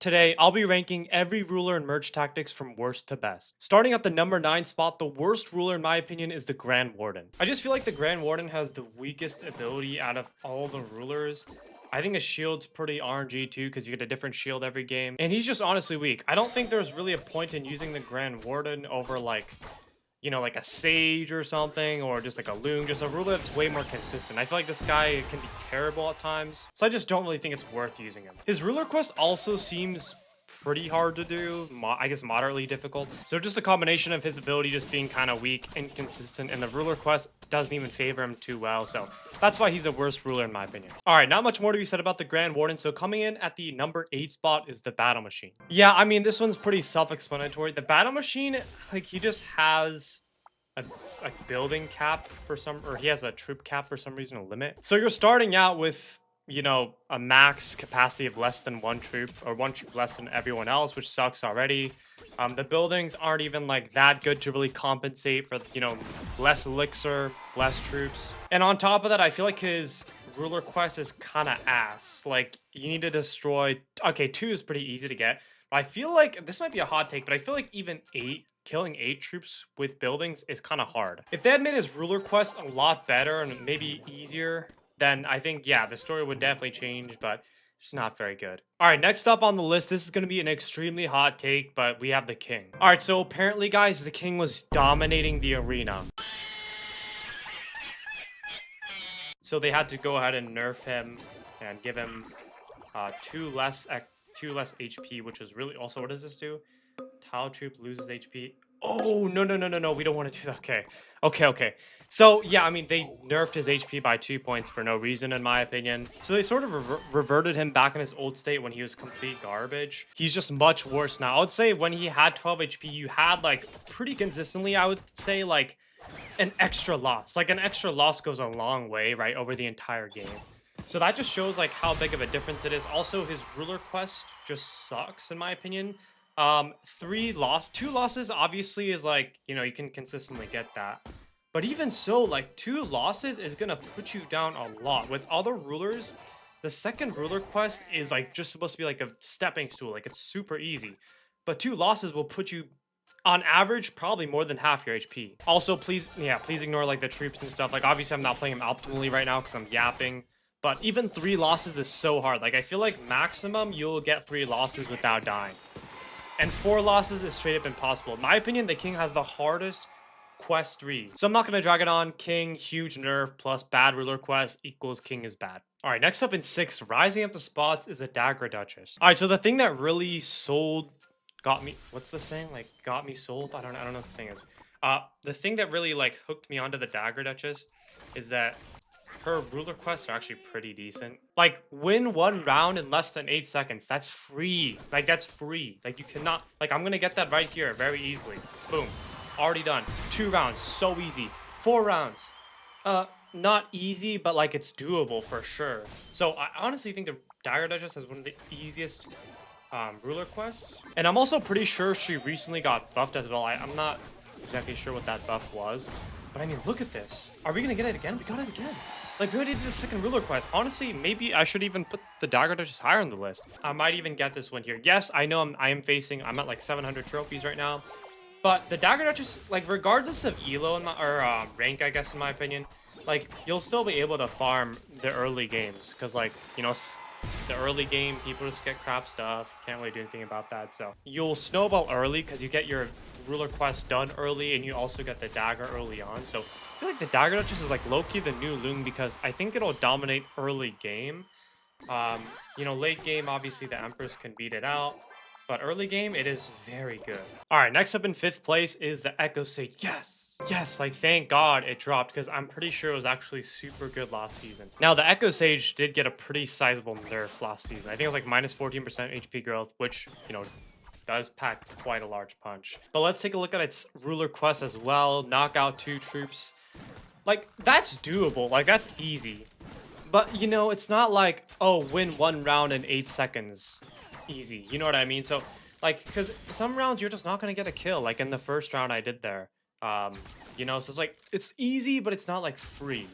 Today, I'll be ranking every ruler in Merge Tactics from worst to best. Starting at the number 9 spot, the worst ruler in my opinion is the Grand Warden. I just feel like the Grand Warden has the weakest ability out of all the rulers. I think his shield's pretty RNG too, because you get a different shield every game. And he's just honestly weak. I don't think there's really a point in using the Grand Warden over like a Sage or something, or just like a Loon, just a ruler that's way more consistent. I feel like this guy can be terrible at times, so I just don't really think it's worth using him. His ruler quest also seems pretty hard to do, I guess moderately difficult. So just a combination of his ability just being kind of weak, inconsistent, and the ruler quest doesn't even favor him too well. So that's why he's a worst ruler in my opinion. All right, not much more to be said about the Grand Warden. So coming in at the number 8 spot is the Battle Machine. Yeah, I mean, this one's pretty self-explanatory. The Battle Machine, like, he just has a building cap for some, or he has a troop cap for some reason, a limit. So you're starting out with, a max capacity of less than one troop, or one troop less than everyone else, which sucks already. The buildings aren't even like that good to really compensate for, less elixir, less troops. And on top of that, I feel like his ruler quest is kind of ass. Like, you need to destroy, okay, 2 is pretty easy to get. But I feel like, this might be a hot take, but I feel like even 8, killing 8 troops with buildings is kind of hard. If they had made his ruler quest a lot better and maybe easier, then I think, yeah, the story would definitely change, but it's not very good. All right, next up on the list, this is going to be an extremely hot take, but we have the King. All right, so apparently, guys, the King was dominating the arena. So they had to go ahead and nerf him and give him 2 less HP, which is really also, what does this do? Tau troop loses HP. Oh, no. We don't want to do that. Okay. So, yeah, I mean, they nerfed his HP by 2 points for no reason, in my opinion. So they sort of reverted him back in his old state when he was complete garbage. He's just much worse now. I would say when he had 12 HP, you had, like, pretty consistently, I would say, like, an extra loss. Like, an extra loss goes a long way, right, over the entire game. So that just shows, like, how big of a difference it is. Also, his ruler quest just sucks, in my opinion. 2 losses obviously is like, you can consistently get that, but even so, like, 2 losses is gonna put you down a lot. With other rulers, the second ruler quest is like just supposed to be like a stepping stool, like it's super easy, but 2 losses will put you on average probably more than half your HP. Also, please ignore like the troops and stuff. Like, obviously I'm not playing him optimally right now because I'm yapping, but even 3 losses is so hard. Like, I feel like maximum you'll get 3 losses without dying. And 4 losses is straight up impossible. In my opinion, the King has the hardest quest 3. So I'm not going to drag it on. King, huge nerf, plus bad ruler quest equals King is bad. All right, next up in 6th, rising up the spots, is the Dagger Duchess. All right, so the thing that really got me, what's the saying? Like, got me sold? I don't know what the saying is. The thing that really, like, hooked me onto the Dagger Duchess is that her ruler quests are actually pretty decent. Like, win 1 round in less than 8 seconds. That's free. Like, that's free. Like, you cannot... Like, I'm gonna get that right here very easily. Boom. Already done. 2 rounds. So easy. 4 rounds. Not easy, but, like, it's doable for sure. So, I honestly think the Dagger Duchess has one of the easiest ruler quests. And I'm also pretty sure she recently got buffed as well. I'm not exactly sure what that buff was. But, I mean, look at this. Are we gonna get it again? We got it again. Like, we already did the second ruler quest. Honestly, maybe I should even put the Dagger Duchess higher on the list. I might even get this one here. Yes, I know I'm at like 700 trophies right now. But the Dagger Duchess, like, regardless of elo rank, I guess, in my opinion, like, you'll still be able to farm the early games. Because, like, the early game, people just get crap stuff. You can't really do anything about that. So you'll snowball early because you get your ruler quest done early, and you also get the dagger early on. So I feel like the Dagger Duchess is like low-key the new Loon because I think it'll dominate early game. Late game, obviously the Empress can beat it out, but early game, it is very good. All right, next up in 5th place is the Echo Sage. Yes, like, thank God it dropped because I'm pretty sure it was actually super good last season. Now, the Echo Sage did get a pretty sizable nerf last season. I think it was like minus 14% HP growth, which, does pack quite a large punch. But let's take a look at its ruler quest as well. Knock out 2 troops. Like, that's doable. Like, that's easy. But, it's not like, oh, win 1 round in 8 seconds. Easy. You know what I mean? So, like, because some rounds you're just not going to get a kill. Like, in the first round I did there. So it's like, it's easy, but it's not, like, free.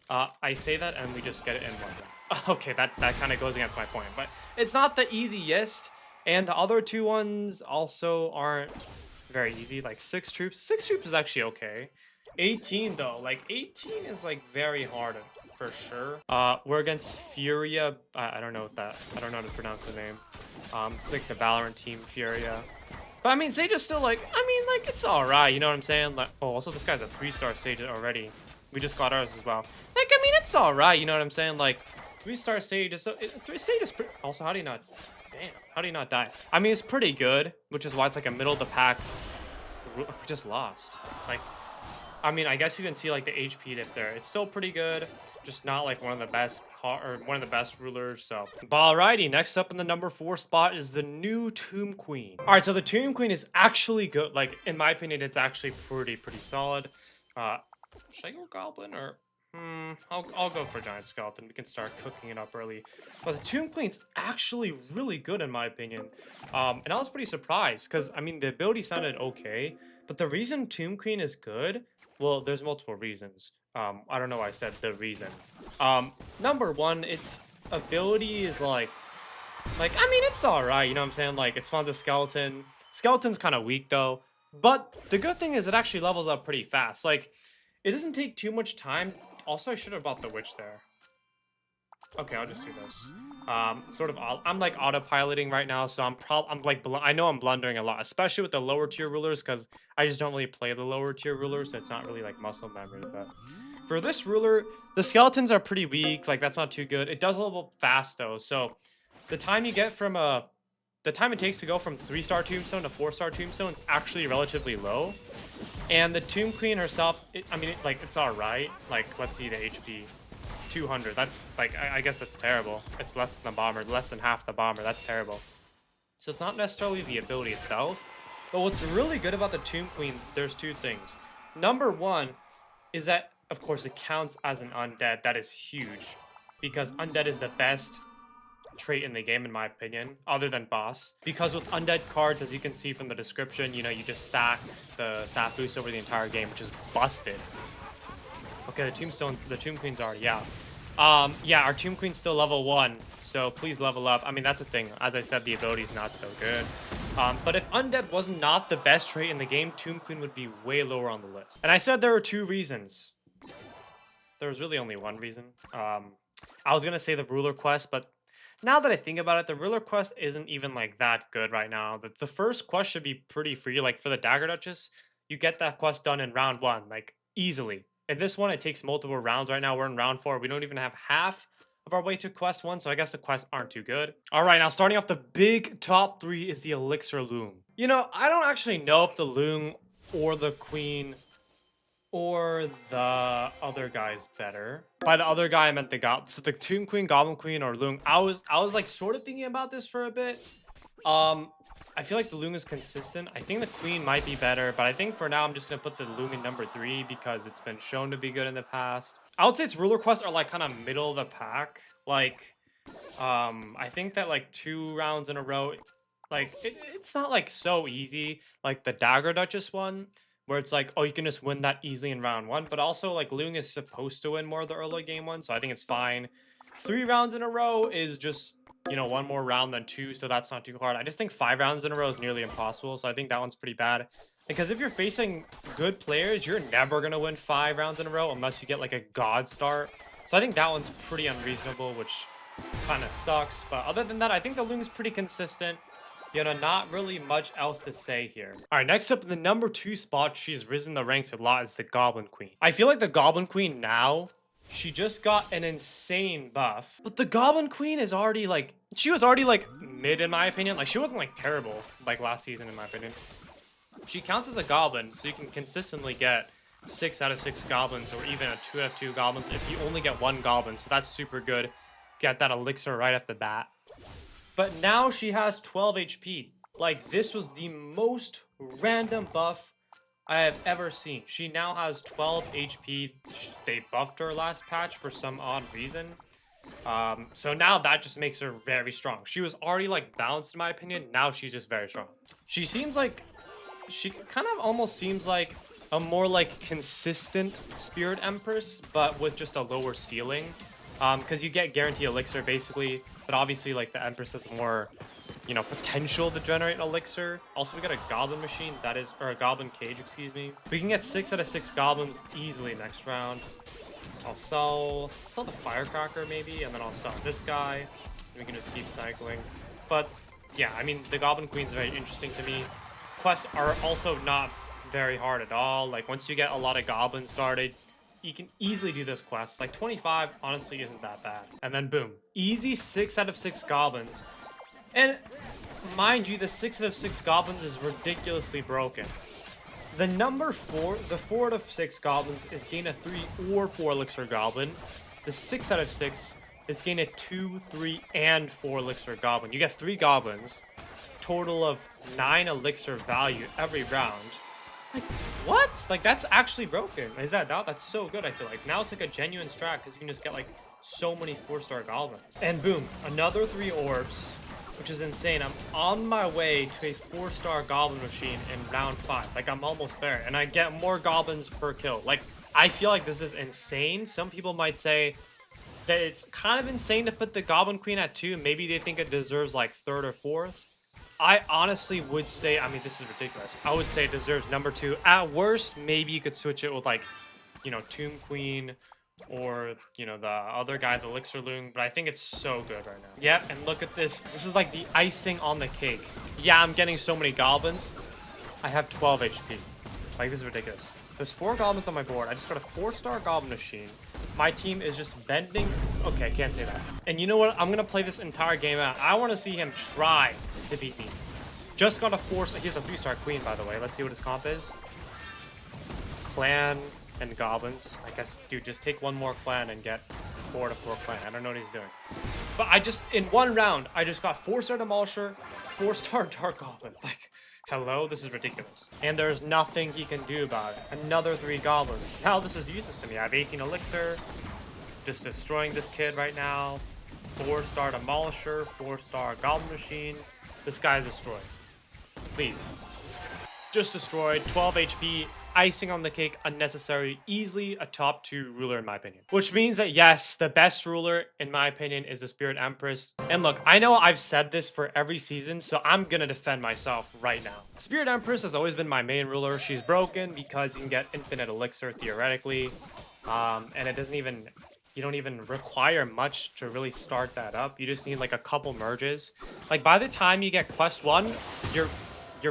I say that and we just get it in 1 round. Okay, that kind of goes against my point. But it's not the easiest. And the other two ones also aren't very easy. Like 6 troops. 6 troops is actually okay. 18 though. Like 18 is like very hard for sure. We're against Furia. I don't know what that. I don't know how to pronounce the name. It's like the Valorant team Furia. But I mean, Sage is still like. I mean, like it's all right. You know what I'm saying? Like, oh, also this guy's a 3-star Sage already. We just got ours as well. Like, I mean, it's all right. You know what I'm saying? Like, 3-star Sage is so. Sage is pretty. Also, how do you not? Damn, how do you not die? I mean, it's pretty good, which is why it's like a middle of the pack. We just lost. Like, I mean, I guess you can see like the HP dip there. It's still pretty good, just not like one of the best one of the best rulers. So, but alrighty, next up in the number 4 spot is the new Tomb Queen. All right, so the Tomb Queen is actually good. Like, in my opinion, it's actually pretty solid. Should I go Goblin or? I'll go for Giant Skeleton. We can start cooking it up early. But the Tomb Queen's actually really good in my opinion. And I was pretty surprised because I mean the ability sounded okay, but the reason Tomb Queen is good, well, there's multiple reasons. I don't know why I said the reason. Number one, its ability is like I mean it's alright, you know what I'm saying? Like it's fun to Skeleton. Skeleton's kind of weak though. But the good thing is it actually levels up pretty fast. Like it doesn't take too much time. Also, I should have bought the witch there. Okay, I'll just do this. I'm like autopiloting right now, so I know I'm blundering a lot, especially with the lower tier rulers, because I just don't really play the lower tier rulers, so it's not really like muscle memory. But for this ruler, the skeletons are pretty weak. Like that's not too good. It does level up fast though, so the time you get from the time it takes to go from 3-star tombstone to 4-star tombstone is actually relatively low. And the Tomb Queen herself, it's all right. Like, let's see the HP. 200. That's, like, I guess that's terrible. It's less than the bomber, less than half the bomber. That's terrible. So it's not necessarily the ability itself. But what's really good about the Tomb Queen, there's 2 things. Number 1 is that, of course, it counts as an undead. That is huge. Because undead is the best trait in the game in my opinion, other than boss, because with undead cards, as you can see from the description, you know, you just stack the stat boost over the entire game, which is busted. Okay, the Tomb Queen's already out. Yeah, our Tomb Queen's still level 1, so please level up. I mean, that's a thing. As I said, the ability's not so good. But if undead was not the best trait in the game, Tomb Queen would be way lower on the list. And I said there were 2 reasons. There was really only 1 reason. I was gonna say the ruler quest, but now that I think about it, the ruler quest isn't even like that good right now. The first quest should be pretty free. Like for the Dagger Duchess, you get that quest done in round 1, like easily. And this one, it takes multiple rounds right now. We're in round 4. We don't even have half of our way to quest 1, so I guess the quests aren't too good. All right, now starting off the big top 3 is the Elixir Loom. You know, I don't actually know if the Loom or the Queen or the other guy's better. By the other guy, I meant so the Tomb Queen, Goblin Queen, or Loom. I was like sort of thinking about this for a bit. I feel like the Loom is consistent. I think the Queen might be better, but I think for now I'm just gonna put the Loom in number 3 because it's been shown to be good in the past. I would say its ruler quests are like kind of middle of the pack. Like, I think that like 2 rounds in a row, like it's not like so easy. Like the Dagger Duchess one, where it's like, oh, you can just win that easily in round 1. But also, like, Loong is supposed to win more of the early game one, so I think it's fine. 3 rounds in a row is just, you know, 1 more round than 2, so that's not too hard. I just think 5 rounds in a row is nearly impossible, so I think that one's pretty bad. Because if you're facing good players, you're never going to win 5 rounds in a row unless you get, like, a god start. So I think that one's pretty unreasonable, which kind of sucks. But other than that, I think the Loong is pretty consistent. You know, not really much else to say here. All right, next up in the number 2 spot, she's risen the ranks a lot, is the Goblin Queen. I feel like the Goblin Queen now, she just got an insane buff. But the Goblin Queen is already like, she was already like mid in my opinion. Like she wasn't like terrible like last season in my opinion. She counts as a goblin, so you can consistently get 6 out of 6 goblins or even a 2 out of 2 goblins if you only get 1 goblin. So that's super good. Get that elixir right off the bat. But now she has 12 HP. Like, this was the most random buff I have ever seen. She now has 12 HP. They buffed her last patch for some odd reason. So now that just makes her very strong. She was already, like, balanced in my opinion. Now she's just very strong. She seems like... She kind of almost seems like a more, like, consistent Spirit Empress, but with just a lower ceiling. Because you get guaranteed elixir, basically. But obviously, like, the Empress has more you know, potential to generate an elixir. Also, we got a goblin machine, that is, or a goblin cage, excuse me. We can get 6 out of 6 goblins easily next round. I'll sell the firecracker maybe, and then I'll sell this guy. And we can just keep cycling. But yeah, I mean, the goblin queen is very interesting to me. Quests are also not very hard at all. Like, once you get a lot of goblins started, you can easily do this quest. Like, 25 honestly isn't that bad. And then boom, easy 6 out of 6 goblins. And mind you, the 6 out of 6 goblins is ridiculously broken. The number 4, the 4 out of 6 goblins is gain a 3 or 4 elixir goblin. The 6 out of 6 is gain a 2, 3, and 4 elixir goblin. You get 3 goblins, total of 9 elixir value every round. Like, what? Like, that's actually broken. Is that doubt? That's so good, I feel like. Now it's like a genuine strat because you can just get like so many 4-star goblins. And boom, another 3 orbs, which is insane. I'm on my way to a 4-star goblin machine in round 5. Like, I'm almost there. And I get more goblins per kill. Like, I feel like this is insane. Some people might say that it's kind of insane to put the goblin queen at 2. Maybe they think it deserves like 3rd or 4th. I honestly would say, I mean, this is ridiculous. I would say it deserves number 2. At worst, maybe you could switch it with like, you know, Tomb Queen, or, you know, the other guy, the Elixir Loon, but I think it's so good right now. Yep, and look at this. This is like the icing on the cake. Yeah, I'm getting so many goblins. I have 12 HP. Like, this is ridiculous. There's 4 goblins on my board. I just got a 4-star goblin machine. My team is just bending. Okay, I can't say that. And you know what? I'm going to play this entire game out. I want to see him try to beat me. Just got a 4-star. He has a 3-star queen, by the way. Let's see what his comp is. Clan and goblins. I guess, dude, just take 1 more clan and get 4 to 4 clan. I don't know what he's doing. But I just, in 1 round, I just got 4-star Demolisher, 4-star Dark Goblin. Like, hello? This is ridiculous. And there's nothing he can do about it. Another 3 goblins. Now this is useless to me. I have 18 elixir. Just destroying this kid right now. 4-star Demolisher, 4-star Goblin Machine. This guy's destroyed. Please. Just destroyed. 12 HP. Icing on the cake, unnecessary, easily a top 2 ruler in my opinion. Which means that yes, the best ruler in my opinion is the Spirit Empress. And look, I know I've said this for every season, so I'm gonna defend myself right now. Spirit Empress has always been my main ruler. She's broken because you can get infinite elixir theoretically. And it doesn't even, you don't even require much to really start that up. You just need like a couple merges. Like by the time you get quest 1, you're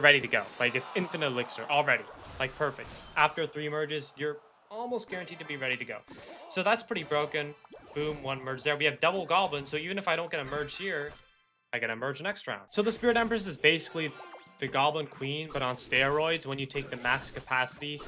ready to go. Like it's infinite elixir already. Like, perfect. After 3 merges, you're almost guaranteed to be ready to go. So that's pretty broken. Boom, 1 merge there. We have double goblins, so even if I don't get a merge here, I get a merge next round. So the Spirit Empress is basically the Goblin Queen, but on steroids when you take the max capacity.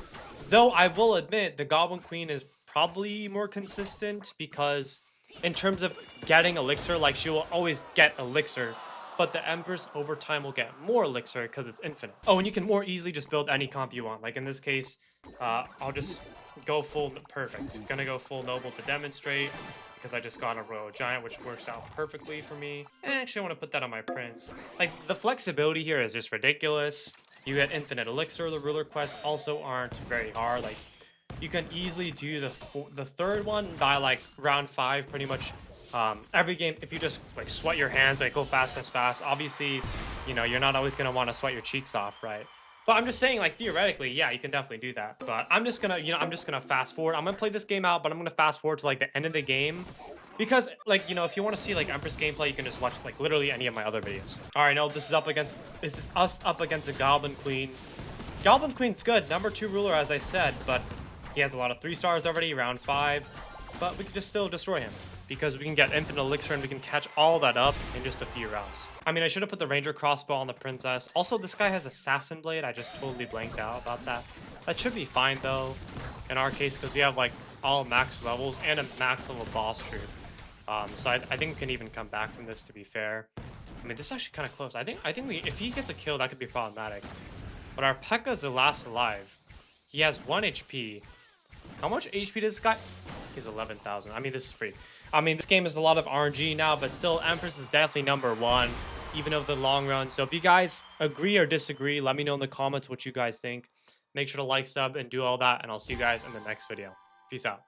Though I will admit, the Goblin Queen is probably more consistent because in terms of getting elixir, like she will always get elixir. But the Empress over time will get more elixir because it's infinite. Oh, and you can more easily just build any comp you want. Like in this case, I'll just go full perfect. I'm gonna go full noble to demonstrate because I just got a royal giant, which works out perfectly for me. And actually, I want to put that on my prince. Like the flexibility here is just ridiculous. You get infinite elixir. The ruler quests also aren't very hard. Like you can easily do the 3rd one by like round 5, pretty much. Every game, if you just like sweat your hands, like go fast as fast, obviously, you know, you're not always going to want to sweat your cheeks off, right? But I'm just saying, like, theoretically, yeah, you can definitely do that. But I'm just gonna, you know, I'm just gonna fast forward. I'm gonna play this game out, but I'm gonna fast forward to like the end of the game. Because, like, you know, if you want to see like Empress gameplay, you can just watch like literally any of my other videos. Alright, no, this is us up against a Goblin Queen. Goblin Queen's good, number 2 ruler, as I said, but he has a lot of 3 stars already, round 5. But we can just still destroy him. Because we can get infinite elixir and we can catch all that up in just a few rounds. I mean, I should have put the ranger crossbow on the princess. Also, this guy has assassin blade. I just totally blanked out about that. That should be fine though, in our case, because we have like all max levels and a max level boss troop. So I think we can even come back from this. To be fair, I mean, this is actually kind of close. I think if he gets a kill, that could be problematic. But our P.E.K.K.A is the last alive. He has 1 HP. How much HP does this guy? He's 11,000. I mean, this is free. I mean, this game is a lot of RNG now, but still, Empress is definitely number 1, even over the long run. So if you guys agree or disagree, let me know in the comments what you guys think. Make sure to like, sub, and do all that, and I'll see you guys in the next video. Peace out.